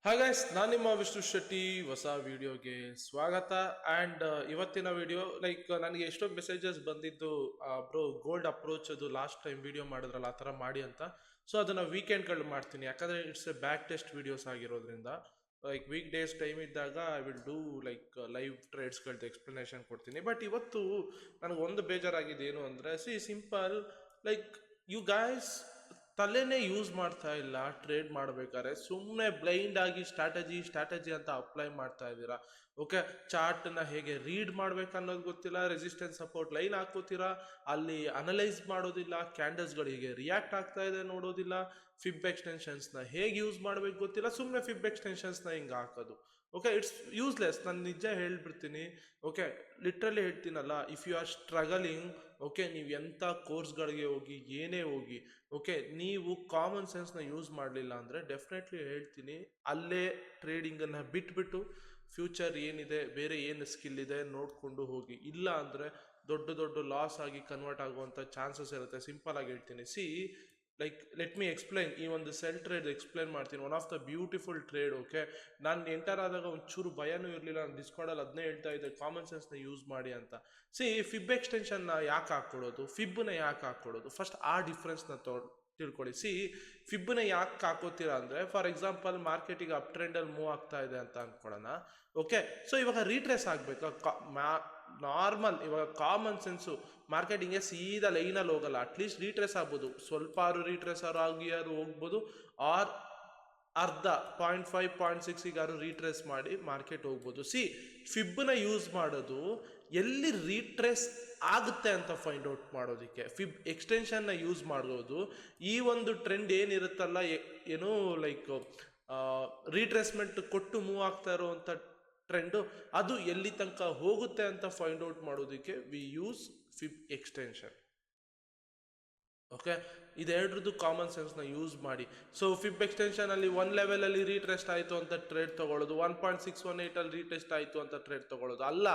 Hi guys, ನಾನು ನಿಮ್ಮ ವಿಷ್ಣು ಶೆಟ್ಟಿ. ಹೊಸ ವಿಡಿಯೋಗೆ ಸ್ವಾಗತ. ಆ್ಯಂಡ್ ಇವತ್ತಿನ ವಿಡಿಯೋ ನನಗೆ ಎಷ್ಟೊಂದು ಮೆಸೇಜಸ್ ಬಂದಿದ್ದು, ಬ್ರೋ ಗೋಲ್ಡ್ ಅಪ್ರೋಚ್ ಅದು ಲಾಸ್ಟ್ ಟೈಮ್ ವಿಡಿಯೋ ಮಾಡಿದ್ರಲ್ಲ ಆ ಥರ ಮಾಡಿ ಅಂತ. ಸೊ ಅದನ್ನು ವೀಕೆಂಡ್ಗಳು ಮಾಡ್ತೀನಿ, ಯಾಕಂದರೆ it's a back test videos ಆಗಿರೋದ್ರಿಂದ. ವೀಕ್ ಡೇಸ್ ಟೈಮ್ ಇದ್ದಾಗ ಐ ವಿಲ್ ಡೂ ಲೈವ್ ಟ್ರೇಡ್ಸ್ಗಳದ್ದು ಎಕ್ಸ್ಪ್ಲನೇಷನ್ ಕೊಡ್ತೀನಿ. ಬಟ್ ಇವತ್ತು ನನಗೆ ಒಂದು ಬೇಜಾರಾಗಿದೆ, ಏನು ಅಂದರೆ ಸಿಂಪಲ್ ಯು ಗಾಯ್ಸ್ ತಲೆನೇ ಯೂಸ್ ಮಾಡ್ತಾ ಇಲ್ಲ ಟ್ರೇಡ್ ಮಾಡ್ಬೇಕಾದ್ರೆ. ಸುಮ್ಮನೆ ಬ್ಲೈಂಡ್ ಆಗಿ ಸ್ಟ್ರಾಟಜಿ ಅಂತ ಅಪ್ಲೈ ಮಾಡ್ತಾ ಇದ್ದೀರಾ. ಓಕೆ, ಚಾರ್ಟ್ನ ಹೇಗೆ ರೀಡ್ ಮಾಡ್ಬೇಕು ಅನ್ನೋದು ಗೊತ್ತಿಲ್ಲ, ರೆಸಿಸ್ಟೆನ್ಸ್ ಸಪೋರ್ಟ್ ಲೈನ್ ಹಾಕೋತೀರಾ, ಅಲ್ಲಿ ಅನಲೈಸ್ ಮಾಡೋದಿಲ್ಲ, ಕ್ಯಾಂಡಲ್ಸ್ಗಳು ಹೇಗೆ ರಿಯಾಕ್ಟ್ ಆಗ್ತಾ ಇದೆ ನೋಡೋದಿಲ್ಲ, ಫಿಬ್ ಎಕ್ಸ್ಟೆನ್ಷನ್ಸ್ನ ಹೇಗೆ ಯೂಸ್ ಮಾಡ್ಬೇಕು ಗೊತ್ತಿಲ್ಲ, ಸುಮ್ಮನೆ ಫಿಬ್ ಎಕ್ಸ್ಟೆನ್ಷನ್ಸ್ನ ಹಿಂಗೆ ಹಾಕೋದು. Okay, it's useless. ನಾನು ನಿಜ ಹೇಳ್ಬಿಡ್ತೀನಿ. ಓಕೆ, ಲಿಟ್ರಲಿ ಹೇಳ್ತೀನಲ್ಲ, if you are struggling, okay, ನೀವು ಎಂಥ ಕೋರ್ಸ್ಗಳಿಗೆ ಹೋಗಿ ಏನೇ ಹೋಗಿ, ಓಕೆ, ನೀವು ಕಾಮನ್ ಸೆನ್ಸ್ನ ಯೂಸ್ ಮಾಡಲಿಲ್ಲ ಅಂದರೆ ಡೆಫಿನೆಟ್ಲಿ ಹೇಳ್ತೀನಿ, ಅಲ್ಲೇ ಟ್ರೇಡಿಂಗನ್ನು ಬಿಟ್ಬಿಟ್ಟು ಫ್ಯೂಚರ್ ಏನಿದೆ, ಬೇರೆ ಏನು ಸ್ಕಿಲ್ ಇದೆ ನೋಡಿಕೊಂಡು ಹೋಗಿ. ಇಲ್ಲ ಅಂದರೆ ದೊಡ್ಡ ಲಾಸ್ ಆಗಿ ಕನ್ವರ್ಟ್ ಆಗುವಂಥ ಚಾನ್ಸಸ್ ಇರುತ್ತೆ. ಸಿಂಪಲ್ ಆಗಿ ಹೇಳ್ತೀನಿ. Let me explain. ಈ ಒಂದು ಸೆಲ್ ಟ್ರೇಡ್ ಎಕ್ಸ್ಪ್ಲೈನ್ ಮಾಡ್ತೀನಿ. One of the beautiful trade. Okay, ನಾನು ಎಂಟರ್ ಆದಾಗ ಒಂಚೂರು ಭಯನೂ ಇರಲಿಲ್ಲ. ನಾನು ಡಿಸ್ಕಾರ್ಡಲ್ಲಿ ಅದನ್ನೇ ಹೇಳ್ತಾ ಇದ್ದೆ, ಕಾಮನ್ ಸೆನ್ಸ್ನ ಯೂಸ್ ಮಾಡಿ ಅಂತ. ಫಿಬ್ ಎಕ್ಸ್ಟೆನ್ಷನ್ನ ಯಾಕೆ ಹಾಕ್ಕೊಡೋದು, ಫಿಬ್ನ ಯಾಕೆ ಹಾಕ್ಕೊಡೋದು, ಫಸ್ಟ್ ಆ ಡಿಫ್ರೆನ್ಸ್ನ ತಿಳ್ಕೊಳ್ಳಿ. ಫಿಬ್ನ ಯಾಕೆ ಹಾಕೋತೀರಾ ಅಂದರೆ, ಫಾರ್ ಎಕ್ಸಾಂಪಲ್ ಮಾರ್ಕೆಟಿಗೆ ಅಪ್ ಟ್ರೆಂಡಲ್ಲಿ ಮೂವ್ ಆಗ್ತಾ ಇದೆ ಅಂತ ಅನ್ಕೊಳ್ಳೋಣ. ಓಕೆ, ಸೊ ಇವಾಗ ರೀಟ್ರೇಸ್ ಆಗಬೇಕು. ನಾರ್ಮಲ್ ಇವಾಗ ಕಾಮನ್ ಸೆನ್ಸು ಮಾರ್ಕೆಟಿಂಗ್ಗೆ ಸೀದಾ ಲೈನಲ್ಲಿ ಹೋಗಲ್ಲ. ಅಟ್ಲೀಸ್ಟ್ ರೀಟ್ರೇಸ್ ಆಗ್ಬೋದು, ಸ್ವಲ್ಪ ರೀಟ್ರೇಸ್ ಆಗಿ ಹೋಗ್ಬೋದು, ಆರ್ ಅರ್ಧ 0.5 0.6 ರೀಟ್ರೇಸ್ ಮಾಡಿ ಮಾರ್ಕೆಟ್ ಹೋಗ್ಬೋದು. ಫಿಬ್ನ ಯೂಸ್ ಮಾಡೋದು ಎಲ್ಲಿ ರೀಟ್ರೇಸ್ ಆಗುತ್ತೆ ಅಂತ ಫೈಂಡ್ ಔಟ್ ಮಾಡೋದಕ್ಕೆ. ಫಿಬ್ ಎಕ್ಸ್ಟೆನ್ಷನ್ನ ಯೂಸ್ ಮಾಡೋದು ಈ ಒಂದು ಟ್ರೆಂಡ್ ಏನಿರುತ್ತಲ್ಲ, ಏನು ರೀಟ್ರೇಸ್ಮೆಂಟ್ ಕೊಟ್ಟು ಮೂವ್ ಆಗ್ತಾ ಇರೋವಂಥ ಟ್ರೆಂಡು, ಅದು ಎಲ್ಲಿ ತನಕ ಹೋಗುತ್ತೆ ಅಂತ ಫೈಂಡ್ ಔಟ್ ಮಾಡೋದಕ್ಕೆ we use fib extension. Okay, ಇದೆರಡ್ರದ್ದು ಕಾಮನ್ ಸೆನ್ಸ್ನ ಯೂಸ್ ಮಾಡಿ. ಸೊ ಫಿಬ್ ಎಕ್ಸ್ಟೆನ್ಷನಲ್ಲಿ 1 ಲೆವೆಲಲ್ಲಿ ರೀಟೆಸ್ಟ್ ಆಯಿತು ಅಂತ ಟ್ರೇಡ್ ತೊಗೊಳ್ಳೋದು, 1.618 ರೀಟೆಸ್ಟ್ ಆಯಿತು ಅಂತ ಟ್ರೇಡ್ ತೊಗೊಳ್ಳೋದು ಅಲ್ಲ.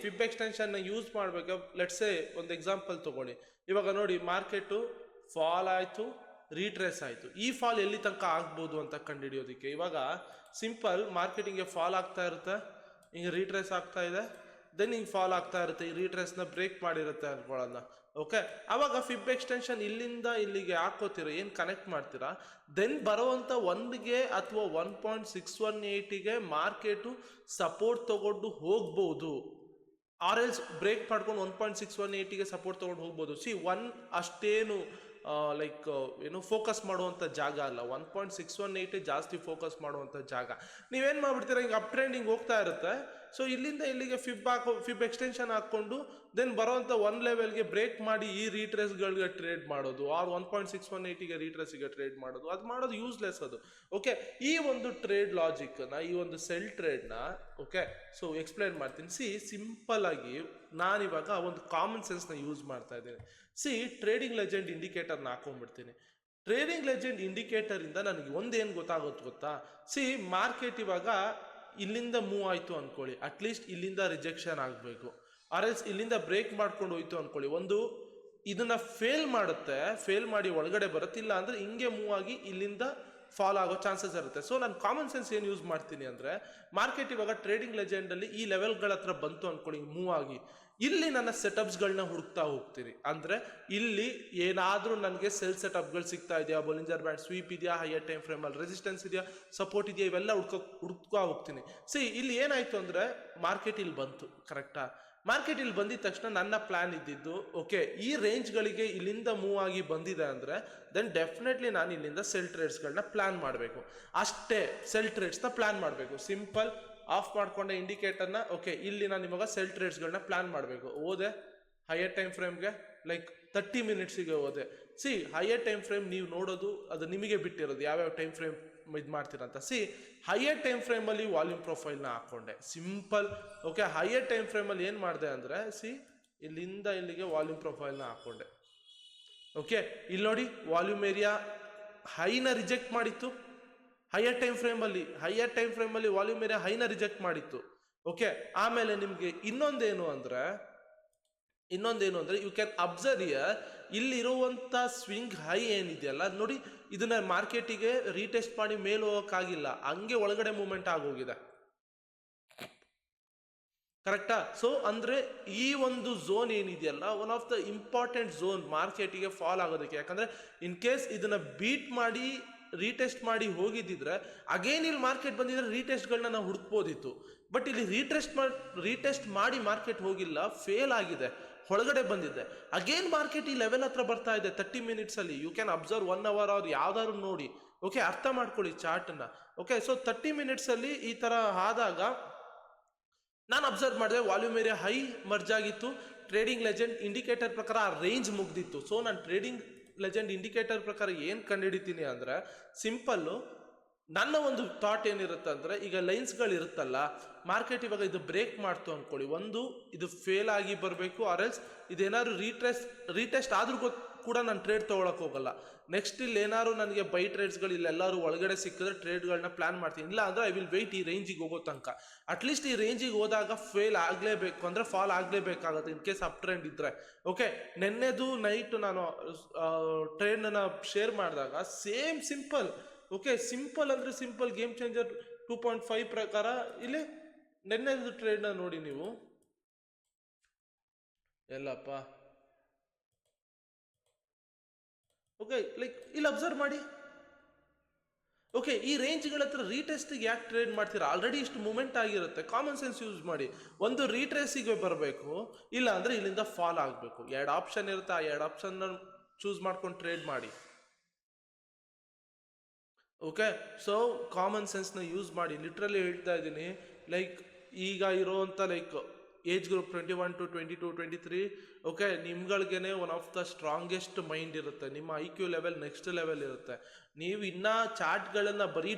ಫಿಬ್ ಎಕ್ಸ್ಟೆನ್ಷನ್ನ ಯೂಸ್ ಮಾಡಬೇಕು. ಲೆಟ್ಸೇ ಒಂದು ಎಕ್ಸಾಂಪಲ್ ತೊಗೊಳ್ಳಿ. ಇವಾಗ ನೋಡಿ, ಮಾರ್ಕೆಟು ಫಾಲ್ ಆಯಿತು, ರೀಟ್ರೇಸ್ ಆಯಿತು. ಈ ಫಾಲ್ ಎಲ್ಲಿ ತನಕ ಆಗ್ಬೋದು ಅಂತ ಕಂಡುಹಿಡಿಯೋದಕ್ಕೆ ಇವಾಗ ಸಿಂಪಲ್, ಮಾರ್ಕೆಟಿಂಗ್ಗೆ ಫಾಲ್ ಆಗ್ತಾ ಇರುತ್ತೆ, ಹಿಂಗೆ ರೀಟ್ರೇಸ್ ಆಗ್ತಾ ಇದೆ, ದೆನ್ ಹಿಂಗೆ ಫಾಲ್ ಆಗ್ತಾ ಇರುತ್ತೆ, ಈ ರೀಟ್ರೇಸ್ನ ಬ್ರೇಕ್ ಮಾಡಿರುತ್ತೆ ಅನ್ಕೊಳ್ಳೋಣ. ಓಕೆ, ಆವಾಗ ಫಿಬ್ ಎಕ್ಸ್ಟೆನ್ಷನ್ ಇಲ್ಲಿಂದ ಇಲ್ಲಿಗೆ ಹಾಕೋತೀರ, ಏನು ಕನೆಕ್ಟ್ ಮಾಡ್ತೀರಾ, ದೆನ್ ಬರುವಂಥ 1ಗೆ ಅಥವಾ 1.618ಗೆ ಮಾರ್ಕೆಟು ಸಪೋರ್ಟ್ ತಗೊಂಡು ಹೋಗ್ಬೋದು. ಆರ್ ಎಲ್ಸ್ ಬ್ರೇಕ್ ಮಾಡ್ಕೊಂಡು 1.618ಗೆ ಸಪೋರ್ಟ್ ತೊಗೊಂಡು ಹೋಗ್ಬೋದು. 1 ಅಷ್ಟೇನು ಏನು ಫೋಕಸ್ ಮಾಡುವಂಥ ಜಾಗ ಅಲ್ಲ. 1.618 ಜಾಸ್ತಿ ಫೋಕಸ್ ಮಾಡುವಂಥ ಜಾಗ. ನೀವೇನು ಮಾಡ್ಬಿಡ್ತೀರಾ, ಹಿಂಗೆ ಅಪ್ ಟ್ರೆಂಡಿಂಗ್ ಹೋಗ್ತಾ ಇರುತ್ತೆ. ಸೊ ಇಲ್ಲಿಂದ ಇಲ್ಲಿಗೆ ಫಿಬ್ ಎಕ್ಸ್ಟೆನ್ಷನ್ ಹಾಕ್ಕೊಂಡು ದೆನ್ ಬರೋವಂಥ 1 ಲೆವೆಲ್ಗೆ ಬ್ರೇಕ್ ಮಾಡಿ ಈ ರೀಟ್ರೇಸ್ಗಳಿಗೆ ಟ್ರೇಡ್ ಮಾಡೋದು, ಆರ್ 1.618ಗೆ ರೀಟ್ರೇಸಿಗೆ ಟ್ರೇಡ್ ಮಾಡೋದು, ಅದು ಮಾಡೋದು ಯೂಸ್ಲೆಸ್ ಅದು. ಓಕೆ, ಈ ಒಂದು ಟ್ರೇಡ್ ಲಾಜಿಕ್ನ, ಈ ಒಂದು ಸೆಲ್ ಟ್ರೇಡ್ನ, ಓಕೆ, ಸೊ ಎಕ್ಸ್ಪ್ಲೈನ್ ಮಾಡ್ತೀನಿ. ಸಿಂಪಲ್ ಆಗಿ ನಾನಿವಾಗ ಒಂದು ಕಾಮನ್ ಸೆನ್ಸ್ನ ಯೂಸ್ ಮಾಡ್ತಾ ಇದ್ದೀನಿ. ಟ್ರೇಡಿಂಗ್ ಲೆಜೆಂಡ್ ಇಂಡಿಕೇಟರ್ನ ಹಾಕೊಂಡ್ಬಿಡ್ತೀನಿ. ಟ್ರೇಡಿಂಗ್ ಲೆಜೆಂಡ್ ಇಂಡಿಕೇಟರಿಂದ ನನಗೆ ಒಂದೇನು ಗೊತ್ತಾಗುತ್ತೆ ಗೊತ್ತಾ, ಮಾರ್ಕೆಟ್ ಇವಾಗ ಇಲ್ಲಿಂದ ಮೂವ್ ಆಯಿತು ಅಂದ್ಕೊಳ್ಳಿ, ಅಟ್ಲೀಸ್ಟ್ ಇಲ್ಲಿಂದ ರಿಜೆಕ್ಷನ್ ಆಗಬೇಕು, ಆರ್ ಎಲ್ಸ್ ಇಲ್ಲಿಂದ ಬ್ರೇಕ್ ಮಾಡ್ಕೊಂಡು ಹೋಯ್ತು ಅಂದ್ಕೊಳ್ಳಿ, ಒಂದು ಇದನ್ನು ಫೇಲ್ ಮಾಡುತ್ತೆ, ಫೇಲ್ ಮಾಡಿ ಒಳಗಡೆ ಬರುತ್ತಿಲ್ಲ ಅಂದರೆ ಹಿಂಗೆ ಮೂವ್ ಆಗಿ ಇಲ್ಲಿಂದ ಫಾಲ್ ಆಗೋ ಚಾನ್ಸಸ್ ಇರುತ್ತೆ. ಸೊ ನಾನು ಕಾಮನ್ ಸೆನ್ಸ್ ಏನು ಯೂಸ್ ಮಾಡ್ತೀನಿ ಅಂದರೆ, ಮಾರ್ಕೆಟ್ ಇವಾಗ ಟ್ರೇಡಿಂಗ್ ಲೆಜೆಂಡಲ್ಲಿ ಈ ಲೆವೆಲ್ಗಳ ಹತ್ರ ಬಂತು ಅಂದ್ಕೊಳ್ಳಿ, ಮೂವ್ ಆಗಿ, ಇಲ್ಲಿ ನನ್ನ ಸೆಟಪ್ಸ್ಗಳನ್ನ ಹುಡುಕ್ತಾ ಹೋಗ್ತೀನಿ. ಅಂದರೆ ಇಲ್ಲಿ ಏನಾದರೂ ನನಗೆ ಸೆಲ್ ಸೆಟಪ್ಗಳು ಸಿಗ್ತಾ ಇದೆಯಾ, ಬೊಲಿಂಜರ್ ಬ್ಯಾಂಡ್ ಸ್ವೀಪ್ ಇದೆಯಾ, ಹೈಯರ್ ಟೈಮ್ ಫ್ರೇಮಲ್ಲಿ ರೆಸಿಸ್ಟೆನ್ಸ್ ಇದೆಯಾ, ಸಪೋರ್ಟ್ ಇದೆಯಾ, ಇವೆಲ್ಲ ಹುಡುಕ್ತಾ ಹೋಗ್ತೀನಿ. ಇಲ್ಲಿ ಏನಾಯಿತು ಅಂದರೆ, ಮಾರ್ಕೆಟ್ ಇಲ್ಲಿ ಬಂತು, ಕರೆಕ್ಟಾ? ಮಾರ್ಕೆಟ್ ಇಲ್ಲಿ ಬಂದಿದ ತಕ್ಷಣ ನನ್ನ ಪ್ಲಾನ್ ಇದ್ದಿದ್ದು, ಓಕೆ, ಈ ರೇಂಜ್ಗಳಿಗೆ ಇಲ್ಲಿಂದ ಮೂವ್ ಆಗಿ ಬಂದಿದೆ ಅಂದರೆ ದೆನ್ ಡೆಫಿನೆಟ್ಲಿ ನಾನು ಇಲ್ಲಿಂದ ಸೆಲ್ ಟ್ರೇಡ್ಸ್ಗಳನ್ನ ಪ್ಲಾನ್ ಮಾಡಬೇಕು. ಅಷ್ಟೇ, ಸೆಲ್ ಟ್ರೇಡ್ಸ್ನ ಪ್ಲಾನ್ ಮಾಡಬೇಕು. ಸಿಂಪಲ್, ಆಫ್ ಮಾಡ್ಕೊಂಡೆ ಇಂಡಿಕೇಟರ್ನ. ಓಕೆ, ಇಲ್ಲಿ ನಾನು ಇವಾಗ ಸೆಲ್ ಟ್ರೇಡ್ಸ್ಗಳನ್ನ ಪ್ಲಾನ್ ಮಾಡಬೇಕು. ಹೋದೆ ಹೈಯರ್ ಟೈಮ್ ಫ್ರೇಮ್ಗೆ, 30 ಮಿನಿಟ್ಸಿಗೆ ಹೋದೆ. ಹೈಯರ್ ಟೈಮ್ ಫ್ರೇಮ್ ನೀವು ನೋಡೋದು ಅದು ನಿಮಗೆ ಬಿಟ್ಟಿರೋದು, ಯಾವ್ಯಾವ ಟೈಮ್ ಫ್ರೇಮ್ ಇದು ಮಾಡ್ತೀರಂತ. ಹೈಯರ್ ಟೈಮ್ ಫ್ರೇಮಲ್ಲಿ ವಾಲ್ಯೂಮ್ ಪ್ರೊಫೈಲ್ನ ಹಾಕ್ಕೊಂಡೆ. ಸಿಂಪಲ್. ಓಕೆ, ಹೈಯರ್ ಟೈಮ್ ಫ್ರೇಮಲ್ಲಿ ಏನು ಮಾಡಿದೆ ಅಂದರೆ, ಇಲ್ಲಿಂದ ಇಲ್ಲಿಗೆ ವಾಲ್ಯೂಮ್ ಪ್ರೊಫೈಲ್ನ ಹಾಕ್ಕೊಂಡೆ. ಓಕೆ, ಇಲ್ಲಿ ನೋಡಿ, ವಾಲ್ಯೂಮ್ ಏರಿಯಾ ಹೈನ ರಿಜೆಕ್ಟ್ ಮಾಡಿತ್ತು. ಹೈಯರ್ ಟೈಮ್ ಫ್ರೇಮಲ್ಲಿ ವಾಲ್ಯೂಮ್ ಏರಿಯಾ ಹೈನ ರಿಜೆಕ್ಟ್ ಮಾಡಿತ್ತು. ಓಕೆ, ಆಮೇಲೆ ನಿಮಗೆ ಇನ್ನೊಂದೇನು ಅಂದರೆ ಯು ಕ್ಯಾನ್ ಅಬ್ಸರ್ವ್ ಇಯರ್, ಇಲ್ಲಿರುವಂಥ ಸ್ವಿಂಗ್ ಹೈ ಏನಿದೆಯಲ್ಲ ನೋಡಿ, ಇದನ್ನ ಮಾರ್ಕೆಟಿಗೆ ರೀಟೆಸ್ಟ್ ಮಾಡಿ ಮೇಲೆ ಹೋಗೋಕ್ಕಾಗಿಲ್ಲ, ಹಂಗೆ ಒಳಗಡೆ ಮೂವ್ಮೆಂಟ್ ಆಗೋಗಿದೆ. ಕರೆಕ್ಟಾ? ಸೊ ಅಂದ್ರೆ ಈ ಒಂದು ಝೋನ್ ಏನಿದೆಯಲ್ಲ, one of the important zone ಮಾರ್ಕೆಟಿಗೆ ಫಾಲ್ ಆಗೋದಕ್ಕೆ. ಯಾಕಂದ್ರೆ ಇನ್ ಕೇಸ್ ಇದನ್ನ ಬೀಟ್ ಮಾಡಿ ರೀಟೆಸ್ಟ್ ಮಾಡಿ ಹೋಗಿದ್ದಿದ್ರೆ ಅಗೇನ್ ಇಲ್ಲಿ ಮಾರ್ಕೆಟ್ ಬಂದಿದ್ರೆ ರೀಟೆಸ್ಟ್ಗಳನ್ನ ನಾವು ಹುಡುಕ್ಬೋದಿತ್ತು. ಬಟ್ ಇಲ್ಲಿ ರೀಟೆಸ್ಟ್ ಮಾಡಿ ಮಾರ್ಕೆಟ್ ಹೋಗಿಲ್ಲ, ಫೇಲ್ ಆಗಿದೆ, ಹೊಳಗಡೆ ಬಂದಿದೆ. ಅಗೇನ್ ಮಾರ್ಕೆಟ್ ಈ ಲೆವೆಲ್ ಹತ್ರ ಬರ್ತಾ ಇದೆ 30 ಮಿನಿಟ್ಸ್ ಅಲ್ಲಿ. ಯು ಕ್ಯಾನ್ ಅಬ್ಸರ್ವ್ 1 ಅವರ್ ಅವ್ರು ಯಾವ್ದಾದ್ರು ನೋಡಿ, ಓಕೆ, ಅರ್ಥ ಮಾಡ್ಕೊಳ್ಳಿ ಚಾರ್ಟ್ನ. ಓಕೆ, ಸೊ 30 ಮಿನಿಟ್ಸ್ ಅಲ್ಲಿ ಈ ತರ ಆದಾಗ ನಾನು ಅಬ್ಸರ್ವ್ ಮಾಡಿದೆ, ವಾಲ್ಯೂಮ್ ಏರಿಯಾ ಹೈ ಮರ್ಜ್ ಆಗಿತ್ತು. ಟ್ರೇಡಿಂಗ್ ಲೆಜೆಂಡ್ ಇಂಡಿಕೇಟರ್ ಪ್ರಕಾರ ಆ ರೇಂಜ್ ಮುಗ್ದಿತ್ತು. ಸೊ ನಾನು ಟ್ರೇಡಿಂಗ್ ಲೆಜೆಂಡ್ ಇಂಡಿಕೇಟರ್ ಪ್ರಕಾರ ಏನು ಕಂಡುಹಿಡಿತೀನಿ ಅಂದರೆ, ಸಿಂಪಲ್ಲು, ನನ್ನ ಒಂದು ಥಾಟ್ ಏನಿರುತ್ತೆ ಅಂದರೆ, ಈಗ ಲೈನ್ಸ್ಗಳು ಇರುತ್ತಲ್ಲ, ಮಾರ್ಕೆಟ್ ಇವಾಗ ಇದು ಬ್ರೇಕ್ ಮಾಡ್ತು ಅಂದ್ಕೊಳ್ಳಿ, ಒಂದು ಇದು ಫೇಲ್ ಆಗಿ ಬರಬೇಕು, ಆರ್ ಎಲ್ಸ್ ಇದೇನಾದ್ರು ರೀಟೆಸ್ಟ್ ಆದ್ರೂ ಕೂಡ ನಾನು ಟ್ರೇಡ್ ತೊಗೊಳಕ್ಕೆ ಹೋಗಲ್ಲ. ನೆಕ್ಸ್ಟ್ ಇಲ್ಲಿ ಏನಾದ್ರು ನನಗೆ ಬೈ ಟ್ರೇಡ್ಸ್ಗಳು ಇಲ್ಲೆಲ್ಲರೂ ಒಳಗಡೆ ಸಿಕ್ಕಿದ್ರೆ ಟ್ರೇಡ್ಗಳನ್ನ ಪ್ಲಾನ್ ಮಾಡ್ತೀನಿ. ಇಲ್ಲ ಅಂದರೆ ಐ ವಿಲ್ ವೆಯ್ಟ್ ಈ ರೇಂಜಿಗೆ ಹೋಗೋ ತನಕ. ಅಟ್ಲೀಸ್ಟ್ ಈ ರೇಂಜಿಗೆ ಹೋದಾಗ ಫೇಲ್ ಆಗಲೇಬೇಕು ಅಂದರೆ ಫಾಲ್ ಆಗಲೇಬೇಕಾಗುತ್ತೆ ಇನ್ ಕೇಸ್ ಅಪ್ ಟ್ರೆಂಡ್ ಇದ್ದರೆ. ಓಕೆ, ನೆನ್ನೆದು ನೈಟ್ ನಾನು ಟ್ರೇಡ್ನ ಶೇರ್ ಮಾಡಿದಾಗ ಸೇಮ್ ಸಿಂಪಲ್. ಓಕೆ, ಸಿಂಪಲ್ ಅಂದರೆ ಸಿಂಪಲ್, ಗೇಮ್ ಚೇಂಜರ್ 2.5 ಪ್ರಕಾರ ಇಲ್ಲಿ ನೆನ್ನೆದು ಟ್ರೇಡ್ನ ನೋಡಿ ನೀವು. ಎಲ್ಲಪ್ಪ, ಓಕೆ, ಲೈಕ್ ಇಲ್ಲಿ ಅಬ್ಸರ್ವ್ ಮಾಡಿ. ಓಕೆ, ಈ ರೇಂಜ್ಗಳ ಹತ್ರ ರೀಟೆಸ್ಟಿಗೆ ಯಾಕೆ ಟ್ರೇಡ್ ಮಾಡ್ತೀರಾ? ಆಲ್ರೆಡಿ ಇಷ್ಟು ಮೂಮೆಂಟ್ ಆಗಿರುತ್ತೆ. ಕಾಮನ್ ಸೆನ್ಸ್ ಯೂಸ್ ಮಾಡಿ. ಒಂದು ರೀಟ್ರೇಸಿಗೆ ಬರಬೇಕು, ಇಲ್ಲ ಅಂದರೆ ಇಲ್ಲಿಂದ ಫಾಲ್ ಆಗಬೇಕು. 2 ಆಪ್ಷನ್ ಇರುತ್ತೆ, ಆ 2 ಆಪ್ಷನ್ನ ಚೂಸ್ ಮಾಡ್ಕೊಂಡು ಟ್ರೇಡ್ ಮಾಡಿ. ಓಕೆ, ಸೊ ಕಾಮನ್ ಸೆನ್ಸ್ನ ಯೂಸ್ ಮಾಡಿ. ಲಿಟ್ರಲಿ ಹೇಳ್ತಾ ಇದ್ದೀನಿ. ಲೈಕ್ ಈಗ ಇರೋವಂಥ like age group 21 to 22, 23, okay, ನಿಮ್ಗಳಿಗೇನೆ one of the strongest mind ಇರುತ್ತೆ. ನಿಮ್ಮ IQ ಲೆವೆಲ್ ನೆಕ್ಸ್ಟ್ ಲೆವೆಲ್ ಇರುತ್ತೆ. ನೀವು ಇನ್ನೂ ಚಾರ್ಟ್ಗಳನ್ನು ಬರೀ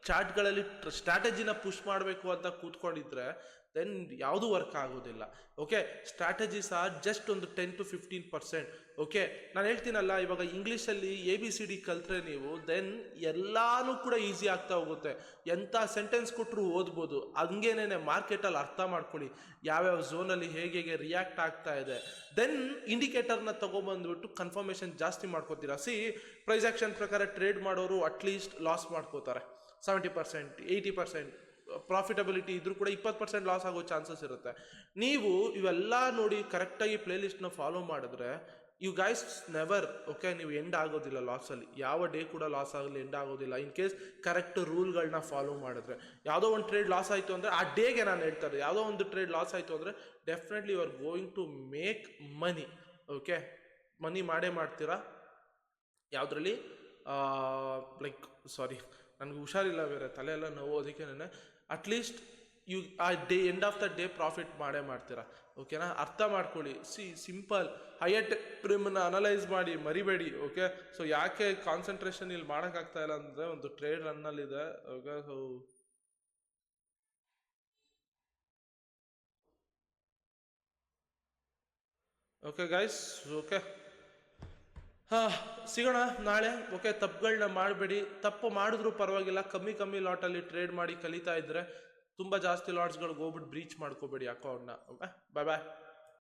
ಚಾರ್ಟ್ಗಳಲ್ಲಿ ಸ್ಟ್ರಾಟಜಿನ ಪುಷ್ ಮಾಡಬೇಕು ಅಂತ ಕೂತ್ಕೊಂಡಿದ್ರೆ ದೆನ್ ಯಾವುದೂ ವರ್ಕ್ ಆಗೋದಿಲ್ಲ. ಓಕೆ, ಸ್ಟ್ರಾಟಜೀಸ್ ಆರ್ ಜಸ್ಟ್ ಒಂದು 10 to 15%. ಓಕೆ, ನಾನು ಹೇಳ್ತೀನಲ್ಲ, ಇವಾಗ ಇಂಗ್ಲೀಷಲ್ಲಿ ABCD ಕಲ್ತ್ರೆ ನೀವು ದೆನ್ ಎಲ್ಲಾನು ಕೂಡ ಈಸಿ ಆಗ್ತಾ ಹೋಗುತ್ತೆ. ಎಂಥ ಸೆಂಟೆನ್ಸ್ ಕೊಟ್ಟರು ಓದ್ಬೋದು. ಹಂಗೇನೆ ಮಾರ್ಕೆಟಲ್ಲಿ ಅರ್ಥ ಮಾಡ್ಕೊಳ್ಳಿ ಯಾವ್ಯಾವ ಝೋನಲ್ಲಿ ಹೇಗೆ ರಿಯಾಕ್ಟ್ ಆಗ್ತಾ ಇದೆ. ದೆನ್ ಇಂಡಿಕೇಟರ್ನ ತೊಗೊಬಂದ್ಬಿಟ್ಟು ಕನ್ಫರ್ಮೇಷನ್ ಜಾಸ್ತಿ ಮಾಡ್ಕೋತೀರಾ. ಪ್ರೈಸ್ ಆಕ್ಷನ್ ಪ್ರಕಾರ ಟ್ರೇಡ್ ಮಾಡೋರು ಅಟ್ಲೀಸ್ಟ್ ಲಾಸ್ ಮಾಡ್ಕೋತಾರೆ. 70%, 80% ಪ್ರಾಫಿಟಬಿಲಿಟಿ ಇದ್ರೂ ಕೂಡ 20% ಲಾಸ್ ಆಗೋ ಚಾನ್ಸಸ್ ಇರುತ್ತೆ. ನೀವು ಇವೆಲ್ಲ ನೋಡಿ ಕರೆಕ್ಟಾಗಿ ಪ್ಲೇಲಿಸ್ಟ್ನ ಫಾಲೋ ಮಾಡಿದ್ರೆ ಯು ಗೈಸ್ ನೆವರ್, ಓಕೆ, ನೀವು ಎಂಡ್ ಆಗೋದಿಲ್ಲ ಲಾಸಲ್ಲಿ. ಯಾವ ಡೇ ಕೂಡ ಲಾಸ್ ಆಗಲಿ ಎಂಡ್ ಆಗೋದಿಲ್ಲ ಇನ್ ಕೇಸ್ ಕರೆಕ್ಟ್ ರೂಲ್ಗಳನ್ನ ಫಾಲೋ ಮಾಡಿದ್ರೆ. ಯಾವುದೋ ಒಂದು ಟ್ರೇಡ್ ಲಾಸ್ ಆಯಿತು ಅಂದರೆ ಆ ಡೇಗೆ ನಾನು ಹೇಳ್ತಾರೆ, ಯಾವುದೋ ಒಂದು ಟ್ರೇಡ್ ಲಾಸ್ ಆಯಿತು ಅಂದರೆ definitely you are going to make money. Okay, money ಮಾಡೇ ಮಾಡ್ತೀರಾ. ಯಾವುದ್ರಲ್ಲಿ ಲೈಕ್ ಸಾರಿ, ನನಗೆ ಹುಷಾರಿಲ್ಲ, ಬೇರೆ ತಲೆ ಎಲ್ಲ ನೋವು, ಅದಕ್ಕೆ ನಾನು ಅಟ್ಲೀಸ್ಟ್ ಯು ಆ day end of the day profit ಮಾಡೇ ಮಾಡ್ತೀರಾ. ಓಕೆನಾ? ಅರ್ಥ ಮಾಡ್ಕೊಳ್ಳಿ. ಸಿಂಪಲ್ ಹೈಯರ್ ಪ್ರಿಮ್ನ ಅನಲೈಸ್ ಮಾಡಿ, ಮರಿಬೇಡಿ. ಓಕೆ, ಸೊ ಯಾಕೆ ಕಾನ್ಸಂಟ್ರೇಷನ್ ಇಲ್ಲಿ ಮಾಡೋಕ್ಕಾಗ್ತಾ ಇಲ್ಲ ಅಂದರೆ ಒಂದು ಟ್ರೇಡ್ ರನ್ನಲ್ಲಿದೆ. Okay, so okay guys, okay, ಸಿಗೋಣ ನಾಳೆ. ಓಕೆ, ತಪ್ಪುಗಳನ್ನ ಮಾಡಬೇಡಿ. ತಪ್ಪು ಮಾಡಿದ್ರೂ ಪರವಾಗಿಲ್ಲ, ಕಮ್ಮಿ ಲಾಟಲ್ಲಿ ಟ್ರೇಡ್ ಮಾಡಿ ಕಲಿತಾ ಇದ್ರೆ ತುಂಬ ಜಾಸ್ತಿ ಲಾಟ್ಸ್ಗಳಿಗೆ ಹೋಗ್ಬಿಟ್ಟು ಬ್ರೀಚ್ ಮಾಡ್ಕೋಬೇಡಿ ಅಕೌಂಟ್ನ. ಓಕೆ, ಬಾಯ್ ಬಾಯ್.